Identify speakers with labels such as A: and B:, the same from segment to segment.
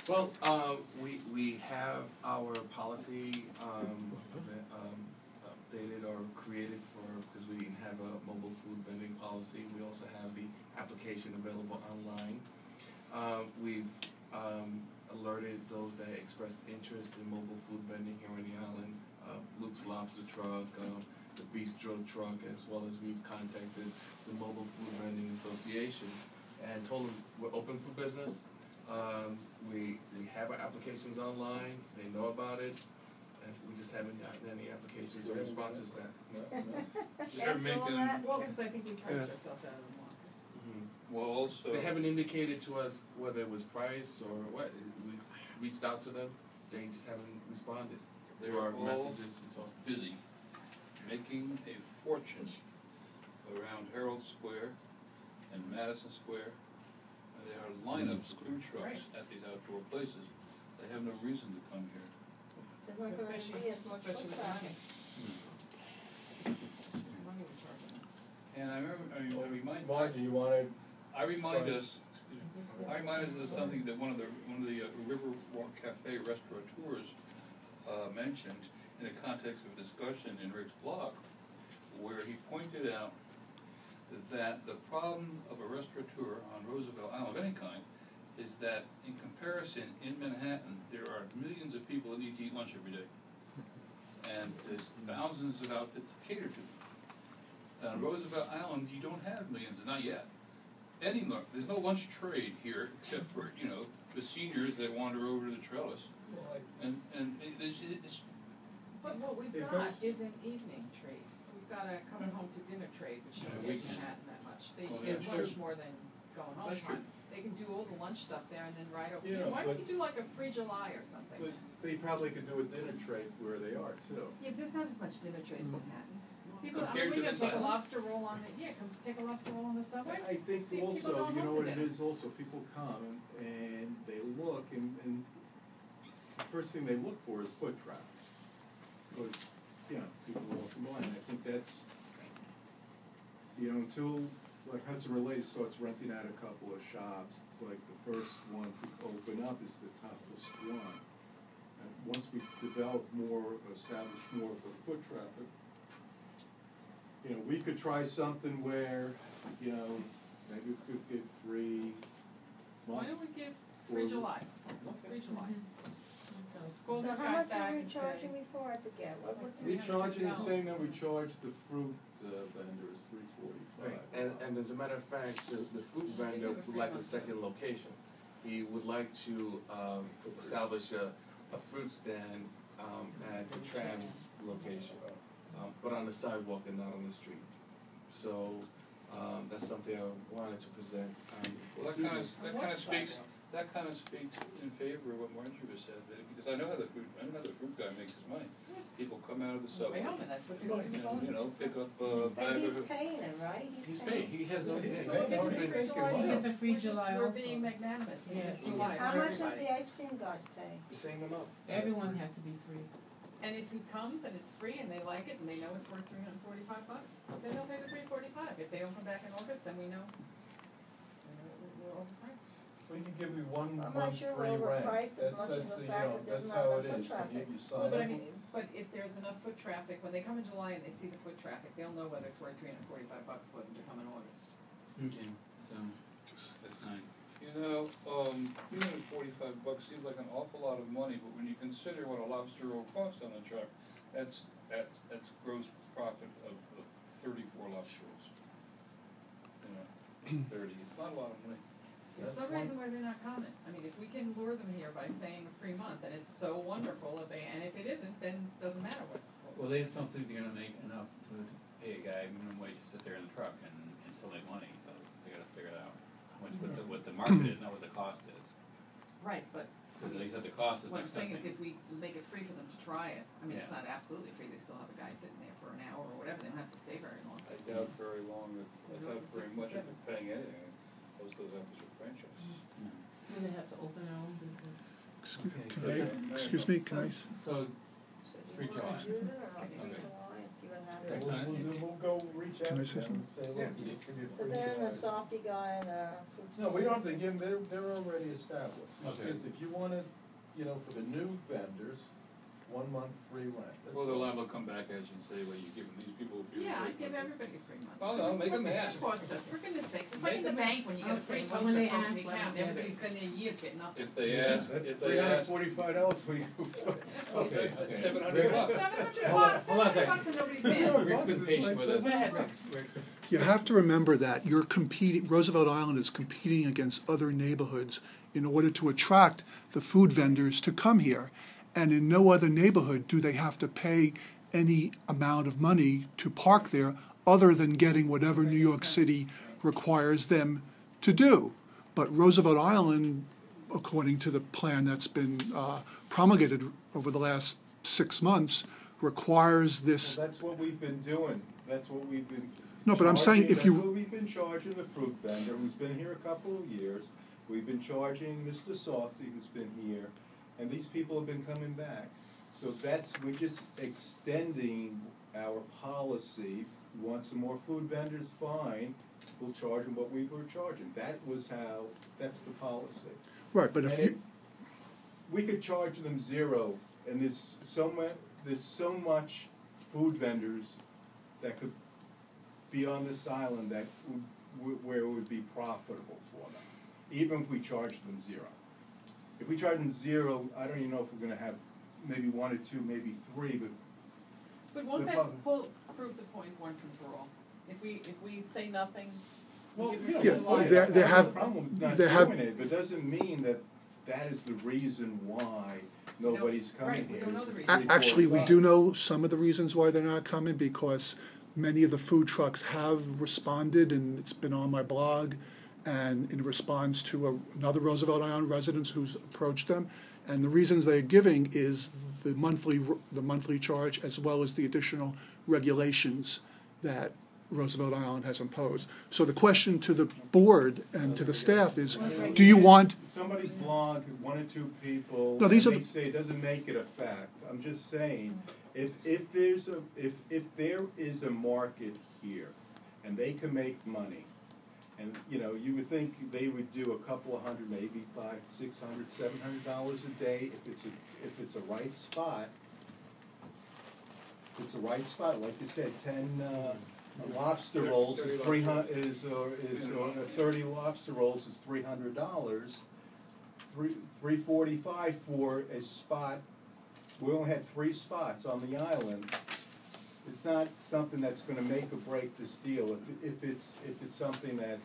A: Well, we have our policy updated or created because we didn't have a mobile food vending policy. We also have the application available online. We've alerted those that expressed interest in mobile food vending here on the island. Luke's Lobster Truck, the Bistro Truck, as well as we've contacted the Mobile Food Vending Association and told them we're open for business. We have our applications online, they know about it, and we just haven't gotten any applications or responses back.
B: They're making,
C: Well, because I think we priced ourselves out of the market.
B: well, also,
A: They haven't indicated to us whether it was price or what. We've reached out to them, they just haven't responded to
B: they're
A: our
B: all
A: messages and so on.
B: busy making a fortune around Herald Square and Madison Square. There are lineups of food trucks at these outdoor places. They have no reason to come here.
D: There's not gonna be as much
C: Especially
D: foot
C: with
D: traffic.
C: Money we're charging them.
B: And I remember, I remind us of something that one of the Riverwalk Cafe restaurateurs mentioned in the context of a discussion in Rick's blog, where he pointed out that the problem of a restaurateur on Roosevelt Island of any kind is that in comparison, in Manhattan, there are millions of people that need to eat lunch every day. And there's thousands of outfits that cater to them. On Roosevelt Island, you don't have millions, not yet. There's no lunch trade here except for, the seniors that wander over to the trellis. And it's
C: But what we've got is an evening trade. We've got a coming home to dinner trade, which you don't get in Manhattan that much. They get lunch more than going home.
B: That's true.
C: They can do all the lunch stuff there and then ride over.
E: Yeah,
C: Why don't
E: but-
C: you do like a free July or something?
E: But they probably could do a dinner trade where they are too.
C: Yeah, but there's not as much dinner trade in Manhattan. People,
B: Compared to
C: we can
B: this
C: take a
B: island?
C: lobster roll on the, come take a lobster roll on the subway.
E: I think
C: People
E: also,
C: don't
E: you know
C: want
E: what
C: to
E: it
C: dinner.
E: is also, people come and they look and the first thing they look for is foot traffic. Because, people walk from line. I think that's, until like Hudson Relays starts renting out a couple of shops, it's like the first one to open up is the toughest one. And once we develop more, establish more of the foot traffic, we could try something where, maybe we could get free
C: Why
E: lunch.
C: don't we give free July? Free July. So let's call
D: So
C: these
D: how
C: guys
D: much
C: back
D: are we
C: and say.
D: charging before? I forget. What
E: We
D: do
E: charging the
C: $350.
E: same that we charge the fruit vendors, $3.45.
A: And as a matter of fact, the food vendor would like a second location. He would like to establish a fruit stand at the tram location, but on the sidewalk and not on the street. So that's something I wanted to present.
B: Well, that kind of speaks in favor of what Marjorie just said, because I know how the fruit guy makes his money. People come out of the subway,
C: Way home and that's what they're going to do.
B: pick up
D: But he's
B: bag of.
D: paying him, right?
A: He's paid. He has no.
E: Yeah,
C: So we'll give them free July too.
F: It's a free
C: We're just-
F: July
C: We're
F: also.
C: being magnanimous.
F: Yes,
C: It's July
D: How
C: for
D: much does
C: everybody.
D: the ice cream guys pay?
A: The same amount.
F: Everyone has to be free.
C: And if he comes and it's free and they like it and they know it's worth $345, then they'll pay the $345. If they don't come back in August, then we know we're overpriced.
E: We can give you one
D: I'm not
E: month
D: sure
E: free
D: we're
E: rent.
D: overpriced as much as the fact that there's
E: That's
D: not
E: how
D: enough
E: it
D: foot
E: is.
D: traffic.
E: You
C: Well,
E: sign
C: but I
E: up.
C: mean, but if there's enough foot traffic, when they come in July and they see the foot traffic, they'll know whether it's worth $345 for them to come in August.
G: Okay, so, that's nine.
B: $345 seems like an awful lot of money, but when you consider what a lobster roll costs on the truck, that's gross profit of 34 lobster rolls. 30, it's not a lot of money.
C: There's some reason why they're not coming. I mean, if we can lure them here by saying a free month, and it's so wonderful, and if it isn't, then it doesn't matter what.
G: Well, they just don't think they're gonna make enough to pay a guy minimum wage to sit there in the truck and still make money, so they gotta figure it out. What the market is, not what the cost is.
C: Right, but.
G: Because they said the cost is
C: What I'm
G: like
C: saying
G: something.
C: is if we make it free for them to try it, I mean, it's
G: Yeah.
C: not absolutely free, they still have a guy sitting there for an hour or whatever, they don't have to stay very long.
B: I doubt very much if they're paying anything. Most of those efforts are franchises.
F: Do they have to open their own business?
H: Excuse me, can I?
G: So,
D: So do
G: free
D: you wanna
G: July.
D: do it, or I'll
C: Okay.
D: do July and see what happens?
B: Next
E: We'll,
B: time.
E: we'll go reach out
H: Can I
E: to
H: say
E: them and say, look,
A: Yeah.
E: you give you
D: But
E: free
D: then the
E: fries.
D: softy guy and the fruit stand.
E: No, we don't have to give them, they're already established. It's
G: Okay.
E: just if you wanna, for the new vendors, 1 month free rent. That's
B: Well, they're
E: all.
B: liable to come back as you and say, well, you giving these people a free.
C: Yeah, I
B: rate.
C: give everybody a free month.
B: Oh, no, make them
C: What's
B: ask.
C: it cost us? For goodness sakes, it's like
B: Make
C: in the
B: them
C: bank when you get a free
F: Okay, so
C: toaster
F: when they
C: from
F: ask,
C: the
F: let
C: account,
F: them get it.
C: everybody's been there years getting nothing.
B: If they ask,
E: That's
B: if they ask,
E: $345 for you.
G: Okay,
B: that's
G: okay.
B: $700 bucks.
C: $700
G: Hold on a
C: $700
G: second.
C: and nobody's
E: $300
C: been.
G: Rick's been
E: is
G: patient
E: like
G: with us.
C: Go ahead, Rick.
E: $700.
H: You have to remember that you're competing, Roosevelt Island is competing against other neighborhoods in order to attract the food vendors to come here. And in no other neighborhood do they have to pay any amount of money to park there other than getting whatever New York City requires them to do. But Roosevelt Island, according to the plan that's been promulgated over the last 6 months, requires this.
E: Well, that's what we've been doing, that's what we've been.
H: No, but I'm saying if you-
E: That's what we've been charging the fruit vendor, who's been here a couple of years. We've been charging Mr. Softy, who's been here, and these people have been coming back. So we're just extending our policy. We want some more food vendors, fine, we'll charge them what we were charging. That's the policy.
H: Right, but if
E: And
H: you,
E: we could charge them zero, and there's so much food vendors that could be on this island that where it would be profitable for them, even if we charged them zero. If we charge them zero, I don't even know if we're gonna have maybe 1 or 2, maybe 3,
C: But won't
E: The
C: that
E: problem-
C: prove the point once and for all? If we say nothing,
E: well,
C: we give
H: Yeah,
C: it to
H: well,
C: July.
H: there have-
E: problem not
H: there have-
E: doing it, but it doesn't mean that that is the reason why nobody's coming
C: right, we
E: here.
C: don't know
E: It's
C: the
E: the
C: reason.
H: Actually, we
E: 345.
H: do know some of the reasons why they're not coming, because many of the food trucks have responded, and it's been on my blog, and in response to another Roosevelt Island resident who's approached them. And the reasons they're giving is the monthly charge, as well as the additional regulations that Roosevelt Island has imposed. So the question to the board and to the staff is, do you want,
E: Somebody's blog, 1 or 2 people,
H: No,
E: and
H: these are
E: they
H: the-
E: say it doesn't make it a fact. I'm just saying, if there is a market here, and they can make money, and, you would think they would do a couple of hundred, maybe $500, $600, $700 a day if it's a right spot. If it's a right spot, like you said, 10 lobster rolls is 30 lobster rolls is $300. $345 for a spot. We only had 3 spots on the island. It's not something that's gonna make or break this deal. If it's something that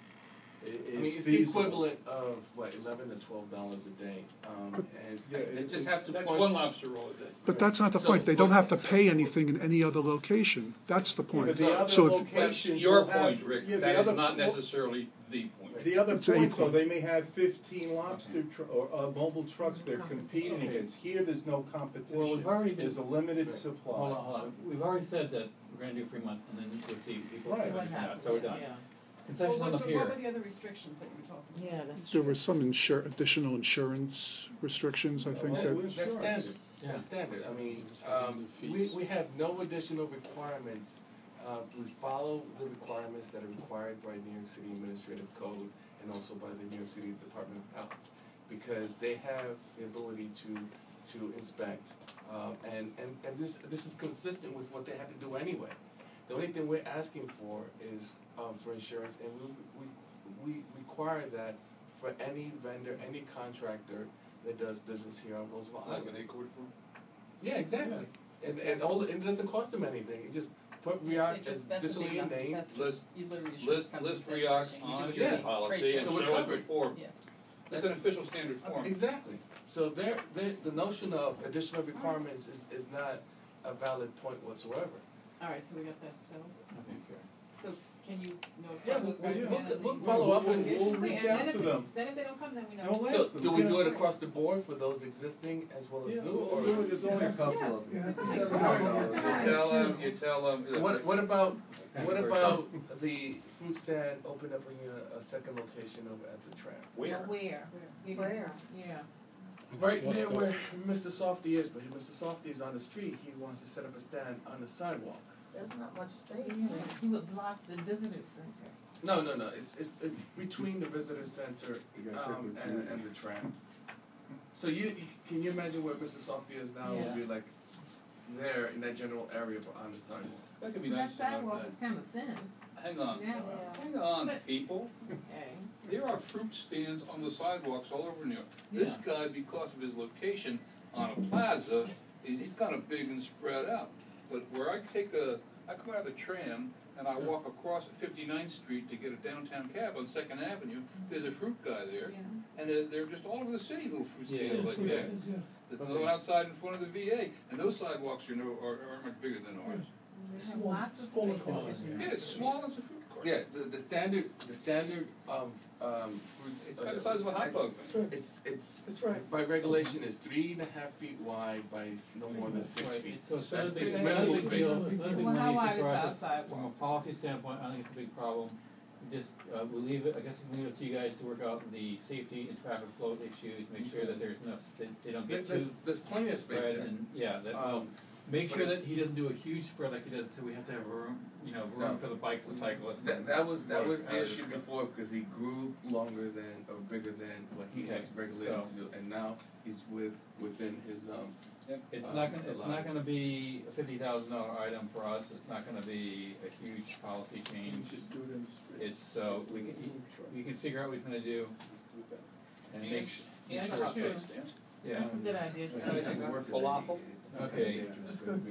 A: I mean,
E: is
A: it's the
E: feasible.
A: equivalent of, $11 to $12 a day,
E: Yeah,
A: and they
E: it-
A: just have to point.
B: That's one lobster roll a day.
H: but that's not the
A: So
H: point, they don't
A: what-
H: have to pay anything in any other location, that's the
E: Yeah,
H: point.
E: but the other
H: So if,
B: That's
E: locations
B: your
E: will have-
B: point, Rick,
E: yeah, the
B: that is
E: other-
B: not necessarily the point.
E: The other
H: It's a
E: point, though,
H: point.
E: they may have 15 lobster or mobile trucks they're competing
G: Okay.
E: against. Here, there's no
G: Well,
E: competition.
G: we've already been,
E: There's a limited
A: Right.
E: supply.
G: hold on, we've already said that we're gonna do a free month, and then we'll see, people see
E: Right.
G: what happens, so we're done.
F: Yeah,
G: Concessions
C: Well,
G: on the
C: what
G: pier.
C: were the other restrictions that you were talking about?
F: yeah, that's
H: there
F: true.
H: were some additional insurance restrictions, I think,
E: Oh,
H: that,
E: we-
A: That's standard,
G: Yeah.
A: that's standard, I mean, we have no additional requirements. We follow the requirements that are required by New York City Administrative Code and also by the New York City Department of Health, because they have the ability to inspect, and this is consistent with what they have to do anyway. The only thing we're asking for is, for insurance, and we require that for any vendor, any contractor that does business here on Roosevelt
B: Like
A: Island.
B: an accord for.
A: Yeah, exactly. And it doesn't cost them anything, it just put RIOC
C: It
A: as
C: just- that's a
A: digitally
C: big number.
A: named.
C: That's
B: List-
C: just, you literally insurance company
B: List
C: says
B: RIOC
C: you do
B: on
C: it
B: your
A: Yeah.
C: trade
B: policy
C: show.
B: and
A: So we're
B: show us
A: covered.
B: before.
C: Yeah.
B: It's an official standard form.
A: Exactly. So the notion of additional requirements is not a valid point whatsoever.
C: All right, so we got that settled.
G: Okay.
C: So can you notify
A: Yeah,
C: those
A: we'll-
C: guys
A: we'll-
C: again and
A: we'll
C: the-
A: follow up and
C: association
E: we'll
C: say-
E: reach
C: and
E: out
C: then if
E: to
C: it's-
E: them.
C: Then if they don't come, then we know.
E: Don't let-
A: So
E: Yes,
A: do we do it
E: yeah.
A: across the board for those existing as well as
E: Yeah,
A: new,
E: we'll
A: or?
E: do it. There's only a couple
C: Yes,
E: of them.
C: that's
E: Yeah,
C: nice.
E: $700.
B: You tell them.
A: What about the fruit stand open up a second location over at the Tram?
B: Where?
F: Where?
D: Where?
F: Yeah.
A: Right near where Mr. Softy is, but Mr. Softy is on the street, he wants to set up a stand on the sidewalk.
D: There's not much space.
F: He would block the visitor center.
A: No, it's between the visitor center,
E: You gotta check with
A: and
E: Judy.
A: the tram. So can you imagine where Mr. Softy is now? It would be
F: Yes.
A: like there in that general area, but on the sidewalk.
B: That could be
F: That
B: nice to have
F: sidewalk
B: that.
F: is kind of thin.
B: Hang on,
F: Yeah.
B: hang on,
C: But-
B: people.
F: Okay.
B: There are fruit stands on the sidewalks all over New York. This guy, because of his location on a plaza, he's kind of big and spread out. But where I come out of the tram and I walk across 59th Street to get a downtown cab on 2nd Avenue, there's a fruit guy there.
F: Yeah.
B: And they're just all over the city, little fruit stands like that. There's
G: Okay.
B: another one outside in front of the VA, and those sidewalks are much bigger than ours.
F: They have lots of space.
B: Yeah, it's small as a fruit cart.
A: Yeah, the standard fruit.
B: It's about the size of a hot dog.
A: It's by regulation is 3.5 feet wide by no more than 6
G: Right,
A: feet.
G: so it's not a
A: That's-
G: big,
A: it's
G: it's not a
A: minimal
G: big
A: space.
G: deal, it's not a big
F: Well, how
G: money
F: wide
G: issue for
F: is
G: us,
F: our
G: it's,
F: sidewalk?
G: from a policy standpoint, I think it's a big problem. We just, we leave it, I guess we leave it to you guys to work out the safety and traffic flow issues, make sure that there's enough, they don't get too
A: There's plenty of space
G: spread,
A: there.
G: and, yeah, that, well, make
A: but
G: sure
A: it-
G: that he doesn't do a huge spread like he does, so we have to have room,
A: No.
G: room for the bikes and cyclists.
A: That was the
G: motorcars.
A: issue before, because he grew longer than, or bigger than what he
G: Okay,
A: was regulated
G: so-
A: to do, and now he's within his,
G: It's not gonna, it's not
A: allowed.
G: gonna be a $50,000 item for us, it's not gonna be a huge policy change. It's, so, we can figure out what he's gonna do, and make,
F: Yeah,
B: Hot
F: sure.
B: dog stands.
G: yeah.
F: That's a good idea.
A: It doesn't work.
B: Falafel?
G: Okay.
A: That's good.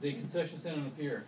G: The concession stand on the pier,